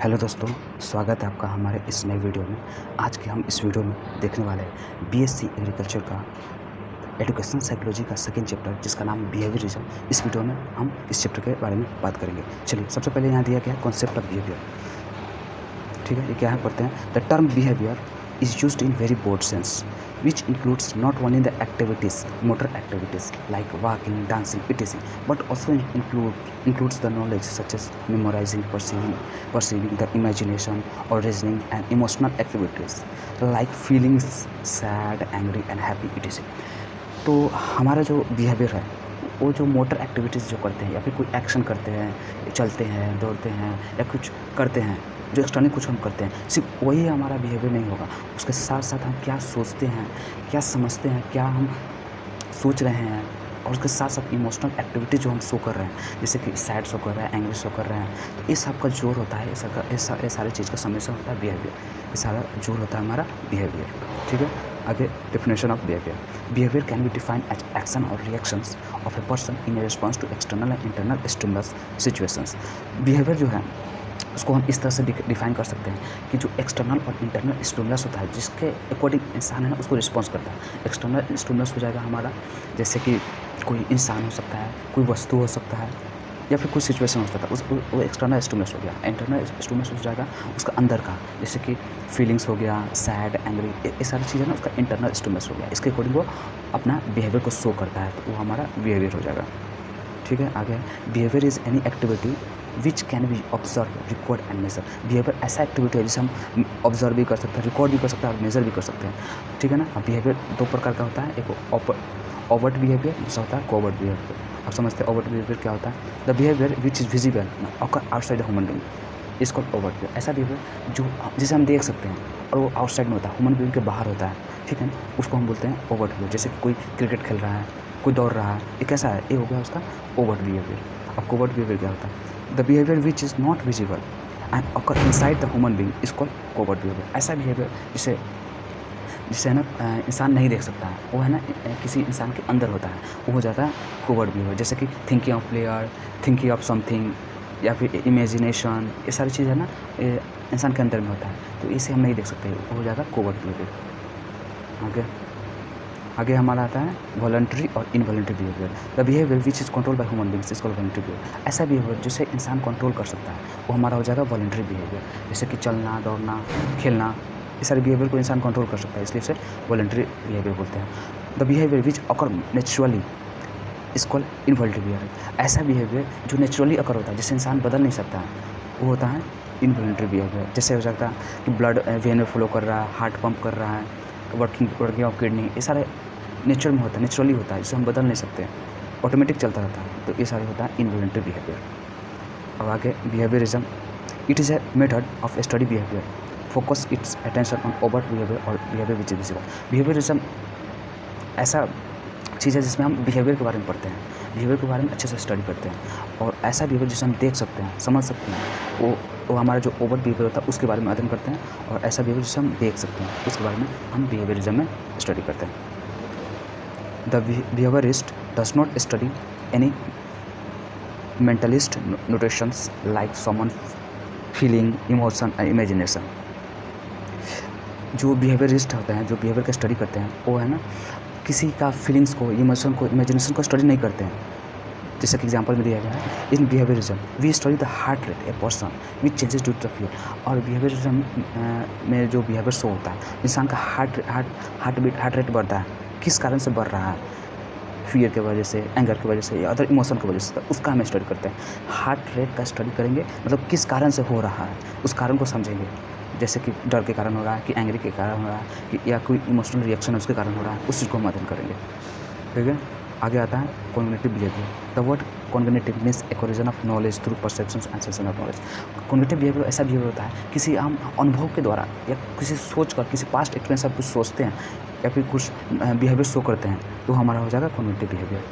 Hello दोस्तों, स्वागत है आपका हमारे इस नए वीडियो में। आज के हम इस वीडियो में देखने वाले हैं बीएससी एग्रीकल्चर का एजुकेशन साइकोलॉजी का सेकंड चैप्टर जिसका नाम बिहेवियरिज्म। इस वीडियो में हम इस चैप्टर के बारे में बात करेंगे। चलिए, सबसे पहले यहाँ दिया गया है कॉन्सेप्ट ऑफ बिहेवियर। ठीक है, ये क्या है पढ़ते हैं। The term behaviour is used in very broad sense, which includes not only the activities, motor activities like walking, dancing, etc., but also includes the knowledge such as memorizing, perceiving the imagination or reasoning, and emotional activities like feelings sad, angry, and happy, etc. तो हमारा जो behaviour है वो जो motor activities जो करते हैं या फिर कोई एक्शन करते हैं, चलते हैं, दौड़ते हैं या कुछ करते हैं, जो एक्सटर्नल कुछ हम करते हैं, सिर्फ वही हमारा बिहेवियर नहीं होगा। उसके साथ साथ हम क्या सोचते हैं, क्या समझते हैं, क्या हम सोच रहे हैं, और उसके साथ साथ इमोशनल एक्टिविटी जो हम शो कर रहे हैं, जैसे कि सैड शो कर रहे हैं, एंग्री शो कर रहे हैं, तो इस सब का जोर होता है, ये सारी चीज़ का समेशन होता है बिहेवियर। ये सारा जोर होता है हमारा बिहेवियर। ठीक है, आगे definition of behaviour. Behaviour can be defined as action और reactions of a person in response to external and internal stimulus situations. Behaviour जो है उसको हम इस तरह से डिफाइन कर सकते हैं कि जो एक्सटर्नल और इंटरनल स्टिमुलस होता है, जिसके अकॉर्डिंग इंसान है ना उसको रिस्पॉन्स करता है। एक्सटर्नल स्टिमुलस हो जाएगा हमारा, जैसे कि कोई इंसान हो सकता है, कोई वस्तु हो सकता है, या फिर कोई सिचुएशन हो सकता है, वो एक्सटर्नल स्टिमुलस हो गया। इंटरनल स्टिमुलस हो जाएगा उसका अंदर का, जैसे कि फीलिंग्स हो गया, सैड, एंग्री, ये सारी चीज़ें ना उसका इंटरनल स्टिमुलस हो गया। इसके अकॉर्डिंग वो अपना बिहेवियर को शो करता है, तो वो हमारा बिहेवियर हो जाएगा। ठीक है, आगे behaviour is any activity which can be observe, record and measure. Behaviour ऐसा एक्टिविटी है जिसे हम ऑब्जर्व भी कर सकते हैं, रिकॉर्ड भी कर सकते हैं और मेजर भी कर सकते हैं। ठीक है ना। बिहेवियर दो प्रकार का होता है, एक ओवर्ट बिहेवियर, दूसरा होता है कोवर्ट बिहेवियर। आप समझते हैं ओवर्ट बिहेवियर क्या होता है? The behaviour which is visible occur outside the human being, इसको ओवर्ट बिहेवियर। ऐसा बिहेवियर जो जिसे हम देख सकते हैं और वो आउटसाइड में होता है, ह्यूमन बीइंग के बाहर होता है। ठीक है ना, उसको हम बोलते हैं ओवर्ट बिहेवियर। जैसे कि कोई क्रिकेट खेल रहा है, कोई दौड़ रहा है, ये कैसा है? ये हो गया उसका ओवर्ट बिहेवियर। अब कोवर्ट बिहेवियर क्या होता है? The behaviour which is not visible and occur inside the human being is called covert behaviour. ऐसा बिहेवियर जिसे है ना इंसान नहीं देख सकता है, वो है ना किसी इंसान के अंदर होता है, वो हो जाता है कोवर्ट बिहेवियर। जैसे कि thinking of player, thinking of something, या फिर इमेजिनेशन, ये सारी चीज़ है ना इंसान के अंदर में होता है, तो इसे हम नहीं देख सकते, वो हो जाएगा कोवर्ट बिहेवियर। आगे हमारा आता है वॉलंटरी और involuntary behaviour. The behaviour which is control by human beings is called voluntary behaviour. ऐसा बिहेवियर जिसे इंसान कंट्रोल कर सकता है, वो हमारा हो जाएगा वॉलंटरी बिहेवियर। जैसे कि चलना, दौड़ना, खेलना, ये सारे बिहेवियर को इंसान कंट्रोल कर सकता है, इसलिए इसे वॉलंटरी बिहेवियर बोलते हैं। The behaviour which occur naturally is called involuntary behaviour. ऐसा बिहेवियर जो नेचुरली अकर होता है, जिसे इंसान बदल नहीं सकता है, वो होता है इनवॉलंटरी बिहेवियर। जैसे हो सकता है कि ब्लड वेन में फ्लो कर रहा है, हार्ट पंप कर रहा है, वर्किंग ऑफ किडनी, ये सारे नेचर में होता है, नेचुरली होता है, जिसे हम बदल नहीं सकते, ऑटोमेटिक चलता रहता है, तो ये सारे होता है इनवॉलंटरी बिहेवियर। अब आगे behaviourism. It is a method of study behaviour, focus its attention on overt behaviour और behaviour which is visible. Behaviourism ऐसा चीज़ है जिसमें हम बिहेवियर के बारे में पढ़ते हैं, बिहेवियर के बारे में अच्छे से स्टडी करते हैं, और ऐसा बिहेवियर जिसे हम देख सकते हैं, समझ सकते हैं, वो हमारा जो ओवर बिहेवियर होता है उसके बारे में अध्ययन करते हैं, और ऐसा बिहेवियर जिसे हम देख सकते हैं उसके बारे में हम बिहेवियरिज्म में स्टडी करते हैं। The behaviorist does not study any mentalist notations like someone feeling, emotion and imagination। जो बिहेवियरिस्ट होते हैं, जो बिहेवियर का स्टडी करते हैं, वो है ना किसी का फीलिंग्स को, इमोशन को, इमेजिनेशन को स्टडी नहीं करते हैं। जैसे कि एग्जांपल में दिया गया है, in behaviourism we study the heart rate a person which changes due to the fear. और बिहेवियरिज्म में जो बिहेवियर शो होता है, इंसान का हार्ट रेट बढ़ता है, किस कारण से बढ़ रहा है? फियर की वजह से, एंगर की वजह से, या अदर इमोशन की वजह से, तो उसका हम स्टडी करते हैं। हार्ट रेट का स्टडी करेंगे, मतलब किस कारण से हो रहा है, उस कारण को समझेंगे। जैसे कि डर के कारण हो रहा है, कि एंग्री के कारण हो रहा है, कि या कोई इमोशनल रिएक्शन है उसके कारण हो रहा है, उस चीज़ को हम अध्ययन करेंगे। ठीक है, आगे आता है cognitive behaviour. The word cognitive means acquisition of knowledge through perceptions and sense of knowledge. Cognitive behaviour ऐसा बिहेवियर होता है किसी हम अनुभव के द्वारा या किसी सोच कर, किसी पास्ट एक्सपीरियंस से कुछ सोचते हैं या फिर कुछ बिहेवियर शो करते हैं, तो हमारा हो जाएगा cognitive behaviour.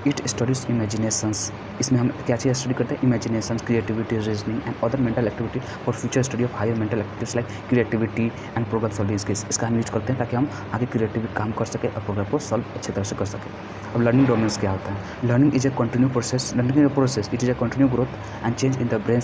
It studies imaginations. इसमें हम क्या चीज़ स्टडी करते हैं? Imagination, creativity, reasoning and other mental activity for future study of higher mental activities like creativity and problem solving skills. इसका हम यूज करते हैं ताकि हम आगे क्रिएटिव काम कर सकें और प्रॉब्लम को सॉल्व अच्छी तरह से कर सकें। अब लर्निंग डोमेन्स क्या होता है? Learning is a continue process, learning is a process, it is a continue growth and change in the brain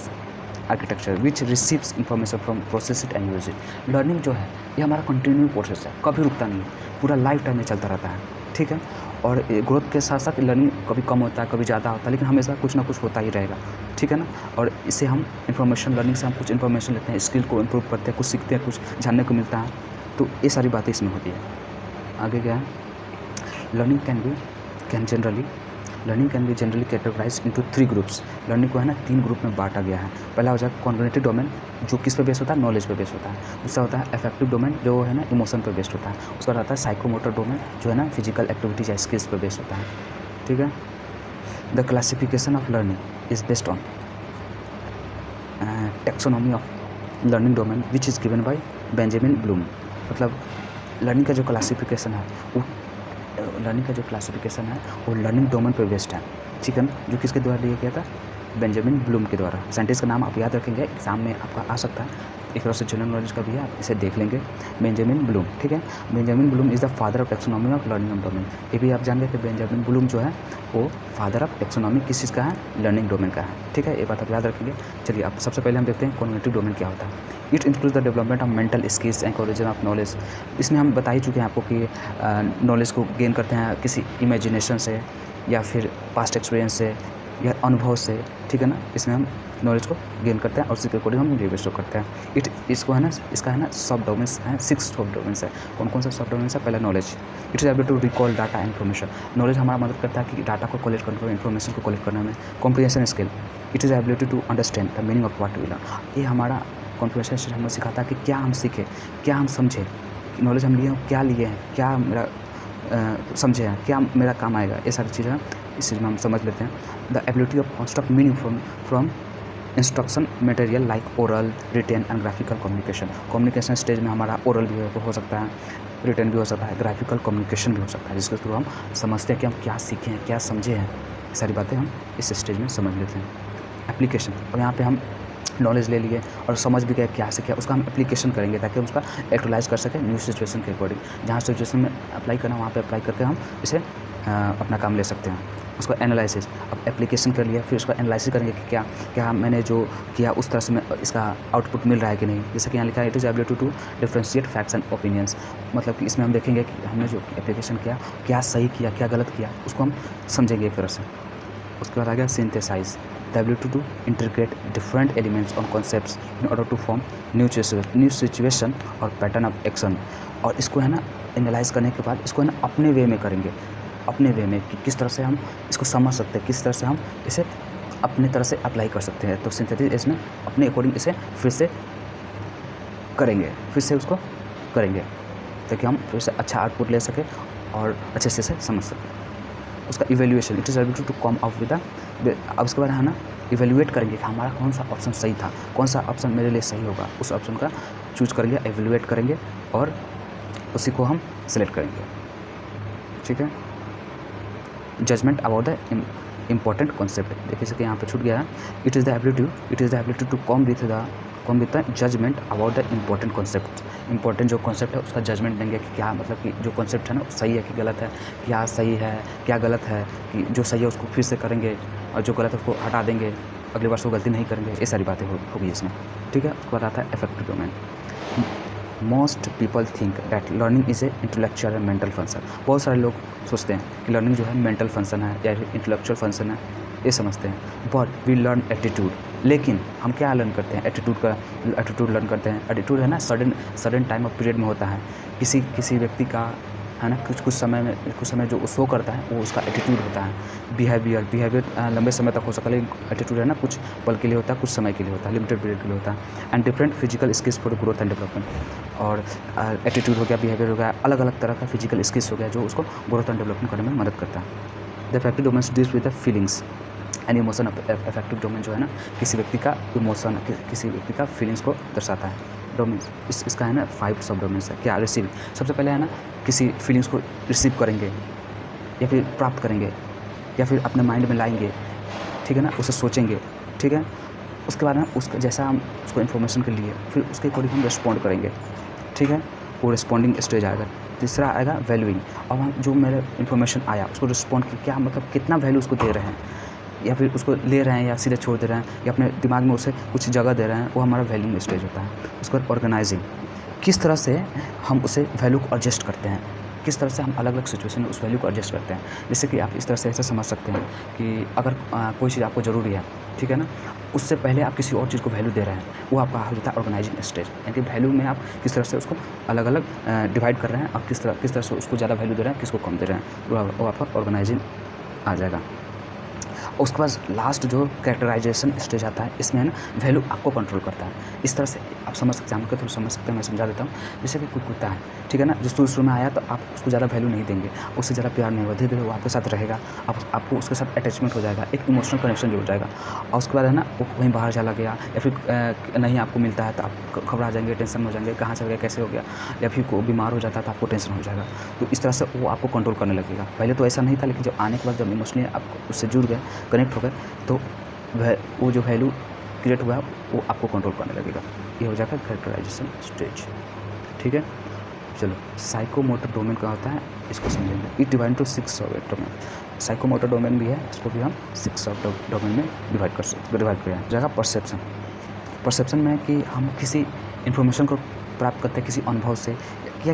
architecture which receives information from process it and use it. Learning जो है ये हमारा continue process है, कभी रुकता नहीं है, पूरा लाइफ टाइम में चलता रहता है, ठीक है। और ग्रोथ के साथ साथ लर्निंग कभी कम होता है, कभी ज़्यादा होता है, लेकिन हमेशा कुछ ना कुछ होता ही रहेगा, ठीक है ना। और इससे हम इंफॉर्मेशन, लर्निंग से हम कुछ इन्फॉर्मेशन लेते हैं, स्किल को इम्प्रूव करते हैं, कुछ सीखते हैं, कुछ जानने को मिलता है, तो ये सारी बातें इसमें होती है। आगे क्या है, learning can be generally categorize into 3 groups. Learning को है ना 3 ग्रुप में बांटा गया है। पहला हो जाएगा कॉग्निटिव डोमेन, जो किस पे बेस होता है, नॉलेज पे बेस होता है। दूसरा होता है अफेक्टिव डोमेन, जो है ना इमोशन पे बेस्ड होता है। उसका रहता है साइकोमोटर डोमेन, जो है ना फिजिकल एक्टिविटीज या स्किल्स पे बेस्ड होता है, ठीक है। The classification of learning is based on taxonomy of learning domain which is given by Benjamin Bloom. मतलब लर्निंग का जो क्लासिफिकेशन है वो लर्निंग डोमेन पर बेस्ड है, ठीक है ना, जो किसके द्वारा दिया गया था, बेंजामिन ब्लूम के द्वारा। साइंटिस्ट का नाम आप याद रखेंगे, एग्जाम में आपका आ सकता है, एक तरह से जनरल नॉलेज का भी है, आप इसे देख लेंगे, बेंजामिन ब्लूम, ठीक है। Benjamin Bloom is the father of taxonomy of learning domain. ये भी आप जान गए कि बेंजामिन ब्लूम जो है वो फादर ऑफ टेक्सोनॉमी किस चीज़ का है, लर्निंग डोमेन का है, ठीक है, ये बात आप याद रखेंगे। चलिए अब सबसे पहले हम देखते हैं कॉग्निटिव डोमेन क्या होता है। It includes the development of mental skills and origin of knowledge. इसमें हम बता ही चुके हैं आपको कि नॉलेज को गेन करते हैं किसी इमेजिनेशन से या फिर पास्ट एक्सपीरियंस से या अनुभव से, ठीक है ना। इसमें हम नॉलेज को गेन करते हैं और उसी के अकॉर्डिंग हम रिविजन करते हैं। इसको है ना, इसका है ना सब डोमेन्स हैं, 6 सब डोमेन्स है। कौन कौन सा सब डोमेन्स है, पहला knowledge. It is able to recall data information. Knowledge हमारा मदद करता है कि डाटा को कलेक्ट करने में, इन्फॉर्मेशन को कलेक्ट करने में। Comprehension skill, it is ability to understand the meaning of what we learn. ये हमारा कॉम्प्रिहेंशन स्किल हमें सिखाता है कि क्या हम सीखें, क्या हम समझें, नॉलेज हम लिए हैं, क्या लिए हैं, क्या मेरा समझे हैं, क्या मेरा काम आएगा, ये सारी चीज़ें इस चीज़ में हम समझ लेते हैं। The ability of construct meaning from instruction material like oral, written and graphical communication. Communication stage में हमारा ओरल भी हो सकता है, रिटेन भी हो सकता है, ग्राफिकल कम्युनिकेशन भी हो सकता है, जिसके थ्रू हम समझते हैं कि हम क्या सीखे हैं, क्या समझे हैं, ये सारी बातें हम इस स्टेज में समझ लेते हैं। एप्लीकेशन, और यहाँ पे हम नॉलेज ले लिए और समझ भी गए क्या से क्या, उसका हम एप्लीकेशन करेंगे ताकि हम उसका एक्चुअलाइज कर सकें न्यू सिचुएशन के अकॉर्डिंग। जहाँ सिचुएशन में अप्लाई करना वहाँ पे अप्लाई करके हम इसे अपना काम ले सकते हैं। उसको एनालिसिस, अब एप्लीकेशन कर लिया, फिर उसका एनालिसिस करेंगे कि क्या मैंने जो किया उस तरह से मैं इसका आउटपुट मिल रहा है कि नहीं। जैसे कि यहाँ लिखा है, it is ability to differentiate facts and opinions. मतलब कि इसमें हम देखेंगे कि हमने जो एप्लीकेशन किया, क्या सही किया, क्या गलत किया, उसको हम समझेंगे एक तरह से। उसके बाद आ गया synthesize, the ability to integrate different elements और concepts in order to form new situation और पैटर्न ऑफ एक्शन। और इसको है ना एनालाइज करने के बाद इसको है ना अपने वे में करेंगे, अपने वे में कि किस तरह से हम इसको समझ सकते हैं, किस तरह से हम इसे अपने तरह से अप्लाई कर सकते हैं। तो सिंथेसिस इसमें अपने अकॉर्डिंग इसे फिर से उसको करेंगे ताकि हम फिर से अच्छा आउटपुट ले सकें और अच्छे से इसे समझ सकें। उसका evaluation, it is ability to come up with अब उसके बाद है ना इवेल्युएट करेंगे कि हमारा कौन सा ऑप्शन सही था, कौन सा ऑप्शन मेरे लिए सही होगा, उस ऑप्शन का चूज करेंगे, एवेल्युएट करेंगे और उसी को हम सेलेक्ट करेंगे, ठीक है। Judgement about the important concept, देखिए सके यहाँ पे छूट गया है। It is the ability to come with the judgement about the important concept. Important जो कॉन्सेप्ट है उसका जजमेंट देंगे कि क्या, मतलब कि जो कॉन्सेप्ट है ना सही है कि गलत है, क्या सही है क्या गलत है, कि जो सही है उसको फिर से करेंगे और जो गलत है उसको हटा देंगे, अगली बार से वो गलती नहीं करेंगे। ये सारी बातें होगी इसमें, ठीक है। उसके बाद आता है affective domain. Most people think that learning is a intellectual and mental function. बहुत सारे लोग सोचते हैं कि लर्निंग जो है मेंटल फंक्शन है या इंटेलेक्चुअल फंक्शन है, ये समझते हैं। बट वी लर्न एटीट्यूड, लेकिन हम क्या लर्न करते हैं, एटीट्यूड लर्न करते हैं। एटीट्यूड है ना सडन टाइम ऑफ पीरियड में होता है, किसी व्यक्ति का है ना कुछ समय जो शो करता है वो उसका एटीट्यूड होता है। बिहेवियर लंबे समय तक हो सकता है, लेकिन एटीट्यूड है ना कुछ पल के लिए होता है, कुछ समय के लिए होता है, लिमिटेड पीरियड के लिए होता है। And different physical skills for growth and development. और एटीट्यूड हो गया, बिहेवियर हो गया, अलग अलग तरह का फिजिकल स्किल्स हो गया जो उसको ग्रोथ एंड डेवलपमेंट करने में मदद करता है। The affective domain deals with the feelings and emotion. Affective domain जो है ना किसी व्यक्ति का इमोशन, किसी व्यक्ति का फीलिंग्स को दर्शाता है। डोमेन्स इसका है ना 5 सब डोमेन्स है। क्या, रिसीव, सबसे पहले है ना किसी फीलिंग्स को रिसीव करेंगे या फिर प्राप्त करेंगे या फिर अपने माइंड में लाएंगे, ठीक है ना, उसे सोचेंगे, ठीक है। उसके बाद ना उसका जैसा हम उसको इन्फॉर्मेशन के लिए फिर उसके अकॉर्डिंग हम रिस्पॉन्ड करेंगे, ठीक है, वो रिस्पॉन्डिंग स्टेज आएगा। तीसरा आएगा वैल्यूइंग। अब हम जो मेरे इन्फॉर्मेशन आया उसको रिस्पॉन्ड की, क्या मतलब कितना वैल्यू उसको दे रहे हैं, या फिर उसको ले रहे हैं या सीधे छोड़ दे रहे हैं या अपने दिमाग में उसे कुछ जगह दे रहे हैं, वो हमारा वैल्यूइंग स्टेज होता है। उसके बाद ऑर्गेनाइजिंग, किस तरह से हम उसे वैल्यू को एडजस्ट करते हैं, किस तरह से हम अलग अलग सिचुएशन में उस वैल्यू को एडजस्ट करते हैं। जैसे कि आप इस तरह से ऐसा समझ सकते हैं कि अगर कोई चीज़ आपको ज़रूरी है, ठीक है ना, उससे पहले आप किसी और चीज़ को वैल्यू दे रहे हैं, वो आपका हो जाता है ऑर्गेनाइजिंग स्टेज। यानी कि वैल्यू में आप किस तरह से उसको अलग अलग डिवाइड कर रहे हैं और किस तरह से उसको ज़्यादा वैल्यू दे रहे हैं, किसको कम दे रहे हैं, वो आपका ऑर्गेनाइजिंग आ जाएगा। उसके बाद लास्ट जो कैरेक्टराइजेशन स्टेज आता है, इसमें है ना वैल्यू आपको कंट्रोल करता है। इस तरह से आप समझ सकते हैं, हम थोड़ा समझ सकते हैं, मैं समझा देता हूँ। जैसे कि कोई कुत्ता है, ठीक है ना, जो शुरू में आया तो आप उसको ज़्यादा वैल्यू नहीं देंगे, उससे ज़्यादा प्यार नहीं होगा, धीरे धीरे वो आपके साथ रहेगा, आपको उसके साथ अटैचमेंट हो जाएगा, एक इमोशनल कनेक्शन जो हो जाएगा। और उसके बाद है ना वो कहीं बाहर चला गया या फिर नहीं आपको मिलता है तो आप घबरा जाएंगे, टेंशन में हो जाएंगे, कहाँ चल गया, कैसे हो गया, या फिर कोई बीमार हो जाता है तो आपको टेंशन हो जाएगा। तो इस तरह से वो आपको कंट्रोल करने लगेगा। पहले तो ऐसा नहीं था, लेकिन जब आने के बाद जब इमोशनली आप उससे जुड़ गए, कनेक्ट हो गए, तो वो जो वैल्यू क्रिएट हुआ है वो आपको कंट्रोल करने लगेगा। ये हो जाएगा कैरेक्टराइजेशन स्टेज, ठीक है। चलो, साइकोमोटर डोमेन क्या होता है इसको समझेंगे। इट डिवाइड टू 6 सब डोमेन। साइकोमोटर डोमेन भी है, इसको भी हम 6 सब डोमेन में डिवाइड करें। जगह परसेप्शन में कि हम किसी इन्फॉर्मेशन को प्राप्त करते हैं किसी अनुभव से, या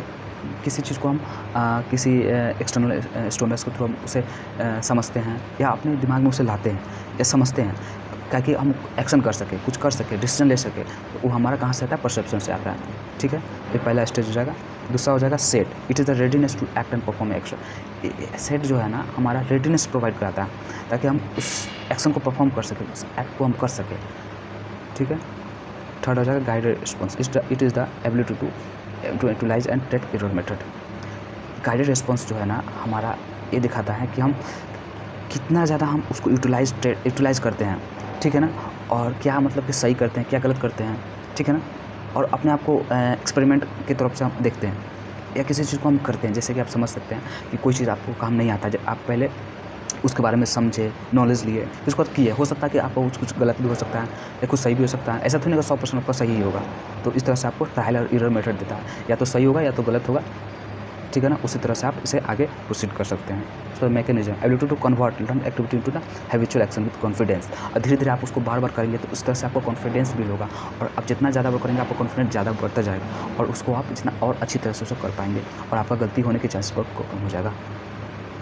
किसी चीज़ को हम किसी एक्सटर्नल स्टिमुलस के थ्रू हम उसे समझते हैं या अपने दिमाग में उसे लाते हैं या समझते हैं, ताकि हम एक्शन कर सकें, कुछ कर सकें, डिसीजन ले सकें। तो वो हमारा कहाँ से आता है? परसेप्शन से आता है, ठीक है। ये पहला स्टेज हो जाएगा। दूसरा हो जाएगा set. It is the readiness to act and perform action. Set जो है ना हमारा रेडीनेस प्रोवाइड कराता है, ताकि हम उस एक्शन को परफॉर्म कर सकें, उस एक्ट को हम कर सकें, ठीक है। थर्ड हो जाएगा guided response. It is the ability to utilize and take error method. Guided response जो है ना हमारा ये दिखाता है कि हम कितना ज़्यादा हम उसको यूटिलाइज़ करते हैं, ठीक है ना, और क्या मतलब कि सही करते हैं, क्या गलत करते हैं, ठीक है ना, और अपने आप को एक्सपेरिमेंट की तरफ से हम देखते हैं या किसी चीज़ को हम करते हैं। जैसे कि आप समझ सकते हैं कि कोई चीज़ आपको काम नहीं आता, जब आप पहले उसके बारे में समझे, नॉलेज लिए, उसके बाद किए, हो सकता है कि आपको कुछ गलत भी हो सकता है या कुछ सही भी हो सकता है। ऐसा तो नहीं कि 100% आपका सही ही होगा। तो इस तरह से आपको ट्रायल और एरर मेथड देता है, या तो सही होगा या तो गलत होगा, ठीक है ना। उसी तरह से आप इसे आगे प्रोसीड कर सकते हैं। उसका mechanism ability to convert learn activity into the habitual action with confidence. और धीरे धीरे आप उसको बार बार करेंगे तो उस तरह से आपको कॉन्फिडेंस बिल्ड होगा, और आप जितना ज़्यादा वो करेंगे आपको कॉन्फिडेंस ज़्यादा बढ़ता जाएगा, और उसको आप जितना और अच्छी तरह से उसको कर पाएंगे, और आपका गलती होने के चांसेस बहुत कम हो जाएगा,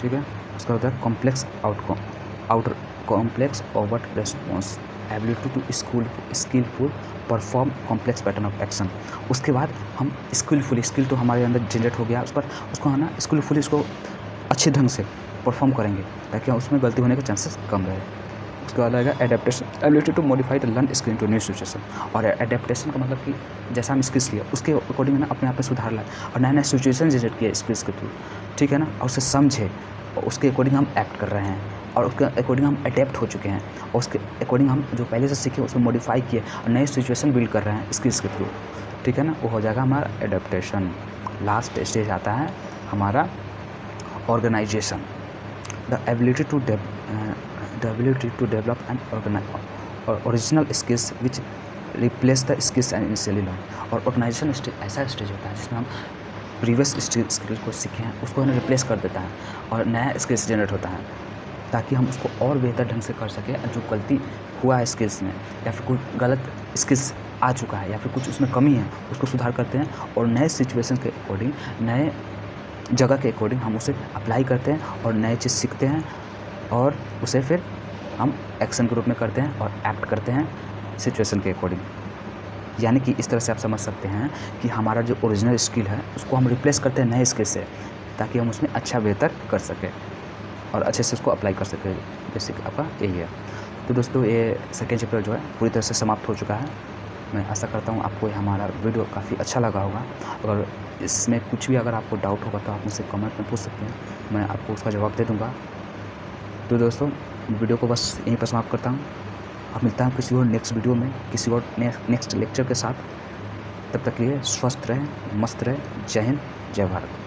ठीक है। उसका होता है complex overt response. Ability to skilful perform complex pattern of action. उसके बाद हम स्किल तो हमारे अंदर जनरेट हो गया, उस पर उसको है ना स्किलफुली उसको अच्छे ढंग से परफॉर्म करेंगे, ताकि उसमें गलती होने के चांसेस कम रहे। उसके बाद आएगा adaptation. Ability to modify the learn skill to new situation. और एडेप्टेशन का मतलब कि जैसा हम स्किल्स लिए उसके अकॉर्डिंग ना अपने आप में सुधार लाए और नए नए सिचुएशन जनरेट किए स्किल्स के थ्रू, ठीक है ना, और उसे समझे, और उसके अकॉर्डिंग हम एक्ट कर रहे हैं, और उसके अकॉर्डिंग हम अडेप्ट हो चुके हैं, और उसके अकॉर्डिंग हम जो पहले से सीखे उसमें मॉडिफाई किए और नए सिचुएशन बिल्ड कर रहे हैं स्किल्स के थ्रू, ठीक है ना। वो हो जाएगा हमारा एडेप्टेशन। लास्ट स्टेज आता है हमारा organization. The ability to develop and original skills which replace the skills and initially learn. और ऑर्गेनाइजेशन स्टेज ऐसा स्टेज होता है जिसमें हम प्रीवियस स्किल को सीखे हैं उसको हमें रिप्लेस कर देता है और नया स्किल्स जनरेट होता है, ताकि हम उसको और बेहतर ढंग से कर सकें। जो गलती हुआ है स्किल्स में, या फिर कोई गलत स्किल्स आ चुका है, या फिर कुछ उसमें कमी है, उसको सुधार करते हैं, और नए सिचुएशन के अकॉर्डिंग, नए जगह के अकॉर्डिंग हम उसे अप्लाई करते हैं और नए चीज़ सीखते हैं, और उसे फिर हम एक्शन के रूप में करते हैं और एक्ट करते हैं सिचुएशन के अकॉर्डिंग। यानी कि इस तरह से आप समझ सकते हैं कि हमारा जो ओरिजिनल स्किल है उसको हम रिप्लेस करते हैं नए स्किल से, ताकि हम उसमें अच्छा बेहतर कर सकें और अच्छे से उसको अप्लाई कर सकें। बेसिक आपका यही है। तो दोस्तों, ये सेकेंड चैप्टर जो है पूरी तरह से समाप्त हो चुका है। मैं आशा करता हूँ आपको हमारा वीडियो काफ़ी अच्छा लगा होगा। अगर इसमें कुछ भी अगर आपको डाउट होगा तो आप मुझसे कमेंट में पूछ सकते हैं, मैं आपको उसका जवाब दे दूँगा। तो दोस्तों, वीडियो को बस यहीं पर समाप्त करता हूँ। अब मिलता हूँ किसी और नेक्स्ट वीडियो में, किसी और नेक्स्ट लेक्चर के साथ। तब तक के लिए स्वस्थ रहें, मस्त रहें। जय हिंद, जय भारत।